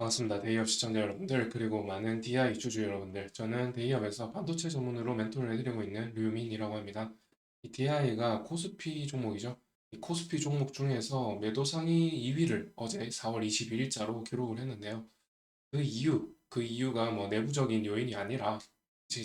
반갑습니다. 데이업 시청자 여러분들, 그리고 많은 DI 주주 여러분들. 저는 데이업에서 반도체 전문으로 멘토를 해드리고 있는 류민이라고 합니다. 이 DI가 코스피 종목이죠. 이 코스피 종목 중에서 매도 상위 2위를 어제 4월 21일자로 기록을 했는데요. 그 이유가 뭐 내부적인 요인이 아니라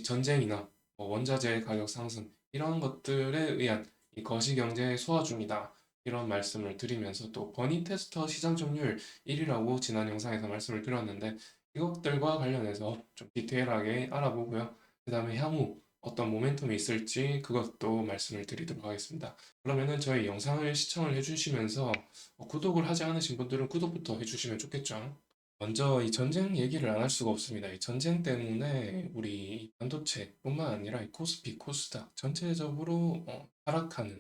전쟁이나 뭐 원자재 가격 상승 이런 것들에 의한 이 거시경제 소화 중이다. 이런 말씀을 드리면서 또 버니 테스터 시장 점유율 1위라고 지난 영상에서 말씀을 드렸는데 이것들과 관련해서 좀 디테일하게 알아보고요. 그 다음에 향후 어떤 모멘텀이 있을지 그것도 말씀을 드리도록 하겠습니다. 그러면은 저희 영상을 시청을 해주시면서 구독을 하지 않으신 분들은 구독부터 해주시면 좋겠죠. 먼저 이 전쟁 얘기를 안 할 수가 없습니다. 이 전쟁 때문에 우리 반도체뿐만 아니라 이 코스피, 코스닥 전체적으로 하락하는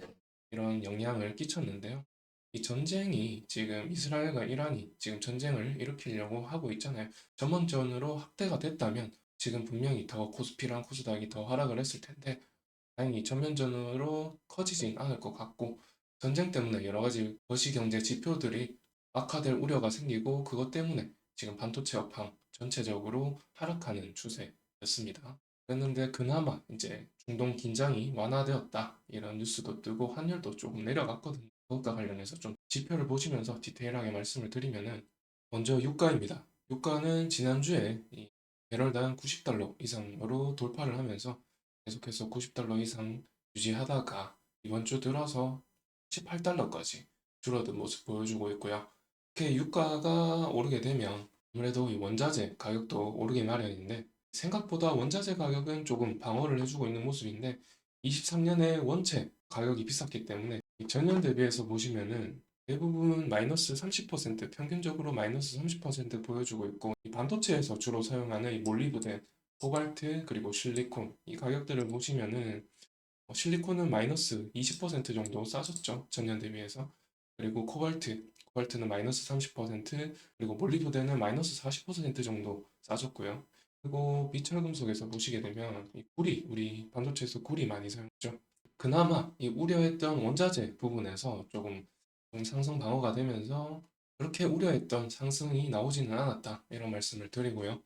이런 영향을 끼쳤는데요. 이 전쟁이 지금 이스라엘과 이란이 지금 전쟁을 일으키려고 하고 있잖아요. 전면전으로 확대가 됐다면 지금 분명히 더 코스피랑 코스닥이 더 하락을 했을 텐데 다행히 전면전으로 커지진 않을 것 같고 전쟁 때문에 여러 가지 거시경제 지표들이 악화될 우려가 생기고 그것 때문에 지금 반도체 업황 전체적으로 하락하는 추세였습니다. 그랬는데 그나마 이제 중동 긴장이 완화되었다 이런 뉴스도 뜨고 환율도 조금 내려갔거든요. 그것과 관련해서 좀 지표를 보시면서 디테일하게 말씀을 드리면은 먼저 유가입니다. 유가는 지난주에 이 배럴당 90달러 이상으로 돌파를 하면서 계속해서 90달러 이상 유지하다가 이번 주 들어서 18달러까지 줄어든 모습 보여주고 있고요. 이렇게 유가가 오르게 되면 아무래도 이 원자재 가격도 오르기 마련인데 생각보다 원자재 가격은 조금 방어를 해주고 있는 모습인데 23년에 원체 가격이 비쌌기 때문에 전년 대비해서 보시면은 대부분 마이너스 30% 평균적으로 마이너스 30% 보여주고 있고 이 반도체에서 주로 사용하는 이 몰리브덴, 코발트 그리고 실리콘 이 가격들을 보시면은 실리콘은 마이너스 20% 정도 싸졌죠. 전년 대비해서. 그리고 코발트는 마이너스 30%, 그리고 몰리브덴은 마이너스 40% 정도 싸졌고요. 그리고 비철금속에서 보시게 되면 이 구리, 우리 반도체에서 구리 많이 사용했죠. 그나마 이 우려했던 원자재 부분에서 조금 상승 방어가 되면서 그렇게 우려했던 상승이 나오지는 않았다. 이런 말씀을 드리고요.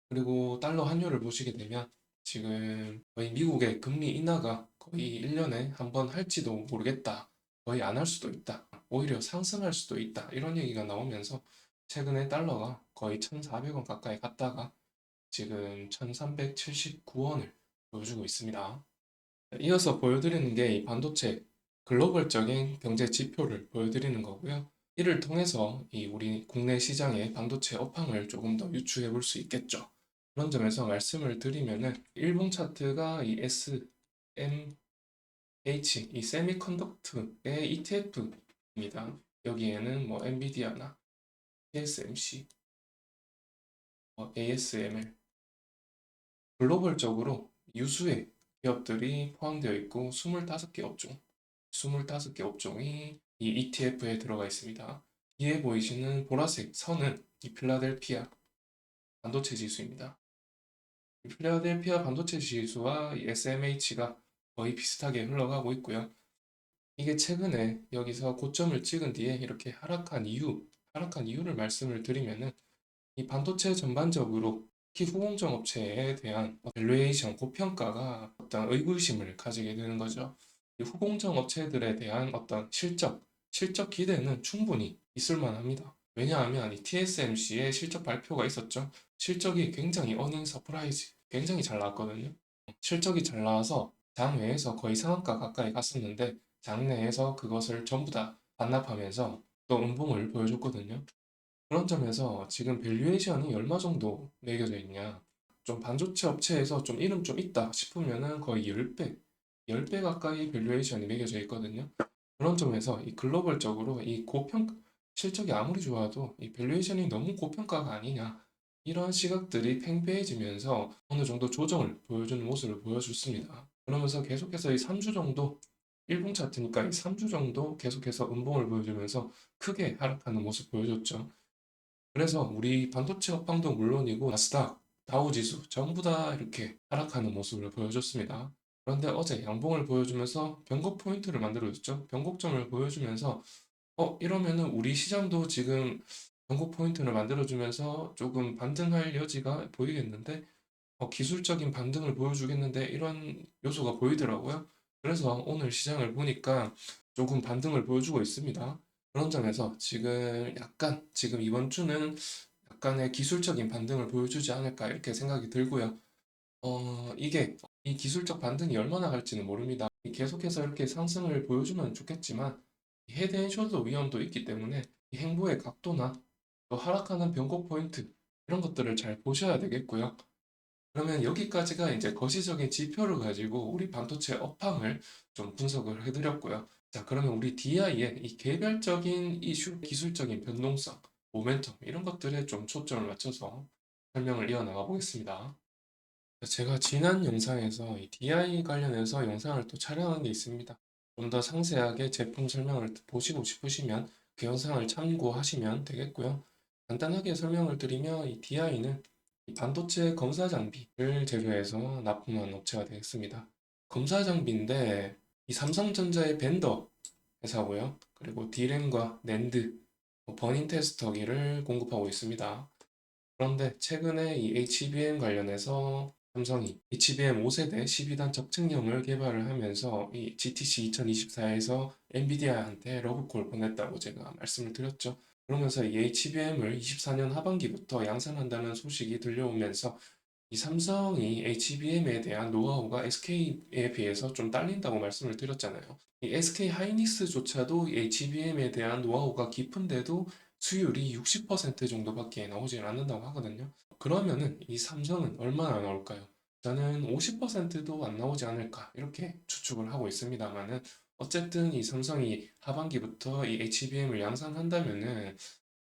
그리고 달러 환율을 보시게 되면 지금 거의 미국의 금리 인하가 거의 1년에 한 번 할지도 모르겠다. 거의 안 할 수도 있다. 오히려 상승할 수도 있다. 이런 얘기가 나오면서 최근에 달러가 거의 1,400원 가까이 갔다가 지금 1,379원을 보여주고 있습니다. 이어서 보여드리는 게 이 반도체 글로벌적인 경제 지표를 보여드리는 거고요. 이를 통해서 이 우리 국내 시장의 반도체 업황을 조금 더 유추해 볼 수 있겠죠. 그런 점에서 말씀을 드리면은 일봉 차트가 이 SMH, 이 세미컨덕터의 ETF입니다. 여기에는 뭐 엔비디아나 TSMC, ASML 글로벌적으로 유수의 기업들이 포함되어 있고 25개 업종, 25개 업종이 이 ETF에 들어가 있습니다. 뒤에 보이시는 보라색 선은 이 필라델피아 반도체 지수입니다. 이 필라델피아 반도체 지수와 이 SMH가 거의 비슷하게 흘러가고 있고요. 이게 최근에 여기서 고점을 찍은 뒤에 이렇게 하락한 이유를 말씀을 드리면은 이 반도체 전반적으로 특히 후공정 업체에 대한 밸류에이션, 고평가가 어떤 의구심을 가지게 되는 거죠. 이 후공정 업체들에 대한 어떤 실적 기대는 충분히 있을 만합니다. 왜냐하면 이 TSMC의 실적 발표가 있었죠. 실적이 굉장히 어닝 서프라이즈, 굉장히 잘 나왔거든요. 실적이 잘 나와서 장외에서 거의 상한가 가까이 갔었는데 장내에서 그것을 전부 다 반납하면서 또 음봉을 보여줬거든요. 그런 점에서 지금 밸류에이션이 얼마 정도 매겨져 있냐. 좀 반도체 업체에서 좀 이름 좀 있다 싶으면은 거의 10배 가까이 밸류에이션이 매겨져 있거든요. 그런 점에서 이 글로벌적으로 실적이 아무리 좋아도 이 밸류에이션이 너무 고평가가 아니냐. 이런 시각들이 팽배해지면서 어느 정도 조정을 보여주는 모습을 보여줬습니다. 그러면서 계속해서 이 3주 정도, 일봉 차트니까 이 3주 정도 계속해서 음봉을 보여주면서 크게 하락하는 모습 보여줬죠. 그래서 우리 반도체 업황도 물론이고 나스닥, 다우지수 전부 다 이렇게 하락하는 모습을 보여줬습니다. 그런데 어제 양봉을 보여주면서 변곡 포인트를 만들어줬죠. 변곡점을 보여주면서 이러면은 우리 시장도 지금 변곡 포인트를 만들어주면서 조금 반등할 여지가 보이겠는데 기술적인 반등을 보여주겠는데 이런 요소가 보이더라고요. 그래서 오늘 시장을 보니까 조금 반등을 보여주고 있습니다. 그런 점에서 지금 약간 지금 이번 주는 약간의 기술적인 반등을 보여주지 않을까 이렇게 생각이 들고요. 이게 이 기술적 반등이 얼마나 갈지는 모릅니다. 계속해서 이렇게 상승을 보여주면 좋겠지만 헤드 앤 숄더 위험도 있기 때문에 이 행보의 각도나 또 하락하는 변곡 포인트 이런 것들을 잘 보셔야 되겠고요. 그러면 여기까지가 이제 거시적인 지표를 가지고 우리 반도체 업황을 좀 분석을 해드렸고요. 자, 그러면 우리 DI의 이 개별적인 이슈, 기술적인 변동성, 모멘텀 이런 것들에 좀 초점을 맞춰서 설명을 이어나가 보겠습니다. 제가 지난 영상에서 이 DI 관련해서 영상을 또 촬영한 게 있습니다. 좀 더 상세하게 제품 설명을 보시고 싶으시면 그 영상을 참고하시면 되겠고요. 간단하게 설명을 드리면 이 DI는 이 반도체 검사 장비를 제조해서 납품한 업체가 되겠습니다. 검사 장비인데 이 삼성전자의 벤더 회사고요. 그리고 D램과 낸드, 버닝 테스터기를 공급하고 있습니다. 그런데 최근에 이 HBM 관련해서 삼성이 HBM 5세대 12단 적층형을 개발을 하면서 이 GTC 2024에서 엔비디아한테 러브콜 보냈다고 제가 말씀을 드렸죠. 그러면서 이 HBM을 24년 하반기부터 양산한다는 소식이 들려오면서 이 삼성이 HBM에 대한 노하우가 SK에 비해서 좀 딸린다고 말씀을 드렸잖아요. 이 SK 하이닉스조차도 HBM에 대한 노하우가 깊은데도 수율이 60% 정도밖에 나오질 않는다고 하거든요. 그러면은 이 삼성은 얼마나 나올까요? 저는 50%도 안 나오지 않을까 이렇게 추측을 하고 있습니다만은 어쨌든 이 삼성이 하반기부터 이 HBM을 양산한다면은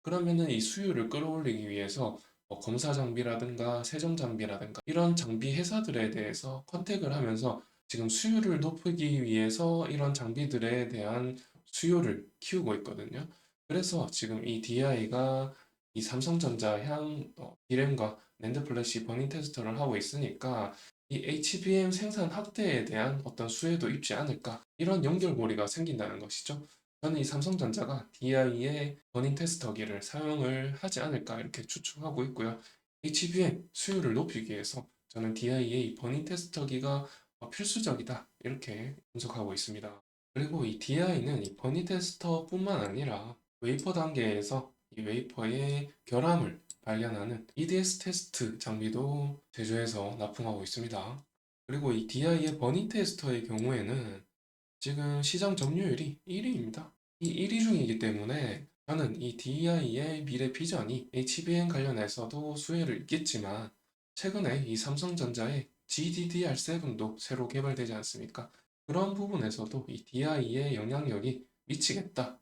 그러면은 이 수요를 끌어올리기 위해서 검사 장비라든가 세정 장비라든가 이런 장비 회사들에 대해서 컨택을 하면서 지금 수요를 높이기 위해서 이런 장비들에 대한 수요를 키우고 있거든요. 그래서 지금 이 DI가 이 삼성전자 향 D램과 낸드 플래시 버닝 테스터를 하고 있으니까 이 HBM 생산 확대에 대한 어떤 수혜도 있지 않을까 이런 연결고리가 생긴다는 것이죠. 저는 이 삼성전자가 DI의 버닝 테스터기를 사용을 하지 않을까 이렇게 추측하고 있고요. HBM 수요를 높이기 위해서 저는 DI의 버닝 테스터기가 필수적이다 이렇게 분석하고 있습니다. 그리고 이 DI는 이 버닝 테스터뿐만 아니라 웨이퍼 단계에서 이 웨이퍼의 결함을 발견하는 EDS 테스트 장비도 제조해서 납품하고 있습니다. 그리고 이 DI의 버닝 테스터의 경우에는 지금 시장 점유율이 1위입니다. 이 1위 중이기 때문에 저는 이 DI의 미래 비전이 HBM 관련해서도 수혜를 있겠지만 최근에 이 삼성전자의 GDDR7도 새로 개발되지 않습니까? 그런 부분에서도 이 DI의 영향력이 미치겠다.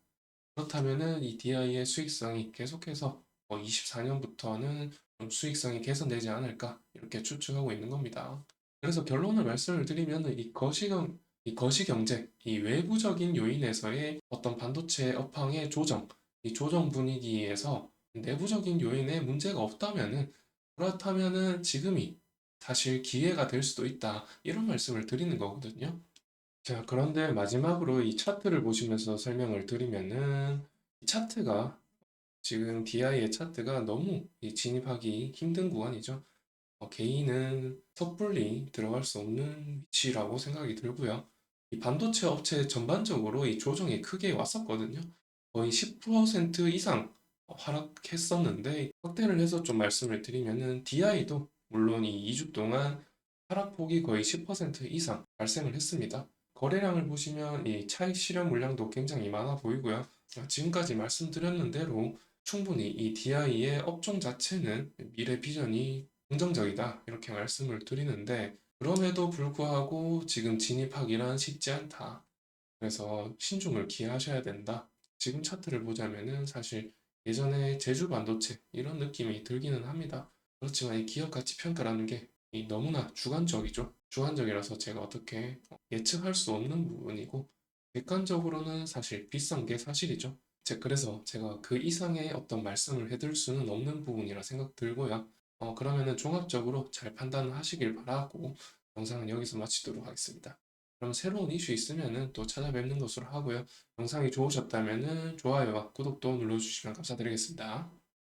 그렇다면은 이 DI의 수익성이 계속해서 24년부터는 좀 수익성이 개선되지 않을까 이렇게 추측하고 있는 겁니다. 그래서 결론을 말씀을 드리면 이 거시경제, 이 외부적인 요인에서의 어떤 반도체 업황의 조정, 이 조정 분위기에서 내부적인 요인에 문제가 없다면은 그렇다면은 지금이 사실 기회가 될 수도 있다 이런 말씀을 드리는 거거든요. 자, 그런데 마지막으로 이 차트를 보시면서 설명을 드리면은 이 차트가 지금 DI의 차트가 너무 이 진입하기 힘든 구간이죠. 개인은 섣불리 들어갈 수 없는 위치라고 생각이 들고요. 이 반도체 업체 전반적으로 이 조정이 크게 왔었거든요. 거의 10% 이상 하락했었는데 확대를 해서 좀 말씀을 드리면은 DI도 물론 이 2주 동안 하락폭이 거의 10% 이상 발생을 했습니다. 거래량을 보시면 이 차익 실현 물량도 굉장히 많아 보이고요. 지금까지 말씀드렸는 대로 충분히 이 DI의 업종 자체는 미래 비전이 긍정적이다 이렇게 말씀을 드리는데 그럼에도 불구하고 지금 진입하기란 쉽지 않다. 그래서 신중을 기하셔야 된다. 지금 차트를 보자면은 사실 예전에 제주 반도체 이런 느낌이 들기는 합니다. 그렇지만 이 기업 가치 평가라는 게 너무나 주관적이죠. 주관적이라서 제가 어떻게 예측할 수 없는 부분이고 객관적으로는 사실 비싼 게 사실이죠. 그래서 제가 그 이상의 어떤 말씀을 해드릴 수는 없는 부분이라 생각 들고요. 그러면은 종합적으로 잘 판단하시길 바라고 영상은 여기서 마치도록 하겠습니다. 그럼 새로운 이슈 있으면은 또 찾아뵙는 것으로 하고요. 영상이 좋으셨다면은 좋아요와 구독도 눌러주시면 감사드리겠습니다.